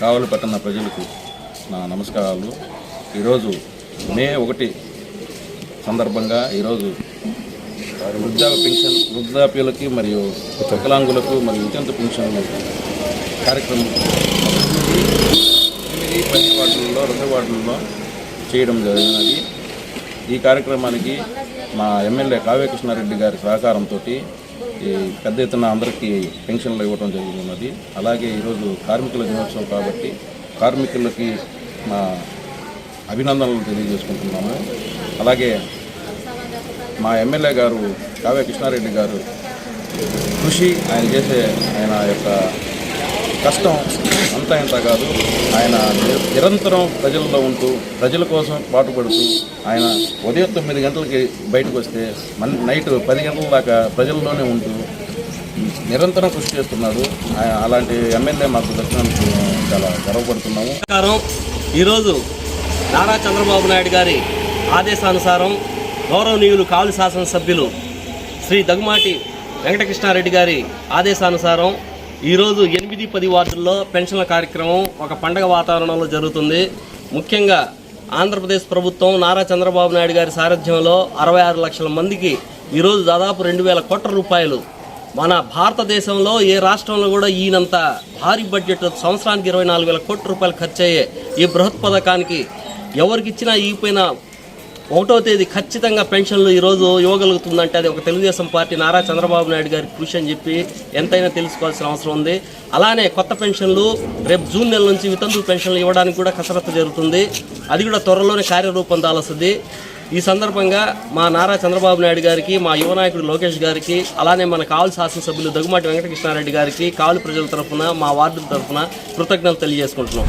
కావలి పట్టణ ప్రజలకు నా నమస్కారాలు. ఈరోజు మే 1 సందర్భంగా ఈరోజు వృద్ధాప్యులకి మరియు వికలాంగులకు మరియు వితంతు పెన్షన్ కార్యక్రమం 8-10 వార్డులలో 2 వార్డులలో చేయడం జరిగినది. ఈ కార్యక్రమానికి మా ఎమ్మెల్యే కావ్య కృష్ణారెడ్డి గారి సహకారంతో పెద్ద ఎత్తున అందరికీ పెన్షన్లు ఇవ్వడం జరుగుతున్నది. అలాగే ఈరోజు కార్మికుల దినోత్సవం కాబట్టి కార్మికులకి మా అభినందనలు తెలియజేసుకుంటున్నాము. అలాగే మా ఎమ్మెల్యే గారు కావ్య కృష్ణారెడ్డి గారు కృషి ఆయన యొక్క కష్టం అంతా ఇంత కాదు. ఆయన నిరంతరం ప్రజల్లో ఉంటూ ప్రజల కోసం పాటుపడుతూ ఆయన ఉదయం 9 గంటలకి బయటకు వస్తే నైట్ 10 గంటల దాకా ప్రజల్లోనే ఉంటూ నిరంతరం కృషి చేస్తున్నాడు. అలాంటి ఎమ్మెల్యే మాకు దర్శనానికి చాలా గర్వపడుతున్నాము. ఈరోజు నారా చంద్రబాబు నాయుడు గారి ఆదేశానుసారం గౌరవనీయులు కావలి శాసనసభ్యులు శ్రీ దగ్గుమాటి వెంకటకృష్ణారెడ్డి గారి ఆదేశానుసారం ఈరోజు 8-10 వార్డుల్లో పెన్షన్ల కార్యక్రమం ఒక పండగ వాతావరణంలో జరుగుతుంది. ముఖ్యంగా ఆంధ్రప్రదేశ్ ప్రభుత్వం నారా చంద్రబాబు నాయుడు గారి సారథ్యంలో 66 లక్షల మందికి ఈరోజు దాదాపు 2,000 కోట్ల రూపాయలు, మన భారతదేశంలో ఏ రాష్ట్రంలో కూడా ఈయనంత భారీ బడ్జెట్ సంవత్సరానికి 24,000 కోట్ల రూపాయలు ఖర్చు అయ్యే ఈ బృహత్ పథకానికి ఎవరికిచ్చినా ఈగిపోయిన 1వ తేదీ ఖచ్చితంగా పెన్షన్లు ఈరోజు ఇవ్వగలుగుతుందంటే అది ఒక తెలుగుదేశం పార్టీ నారా చంద్రబాబు నాయుడు గారి కృషి అని చెప్పి ఎంతైనా తెలుసుకోవాల్సిన అవసరం ఉంది. అలానే కొత్త పెన్షన్లు రేపు జూన్ నెల నుంచి వితంతు పెన్షన్లు ఇవ్వడానికి కూడా కసరత్తు జరుగుతుంది. అది కూడా త్వరలోనే కార్యరూపం దాల్స్తుంది. ఈ సందర్భంగా మా నారా చంద్రబాబు నాయుడు గారికి, మా యువ నాయకుడు లోకేష్ గారికి, అలానే మన కావలి శాసనసభ్యులు దగ్గుమాటి వెంకటకృష్ణారెడ్డి గారికి కావలి ప్రజల తరఫున, మా వార్డు తరఫున కృతజ్ఞతలు తెలియజేసుకుంటున్నాం.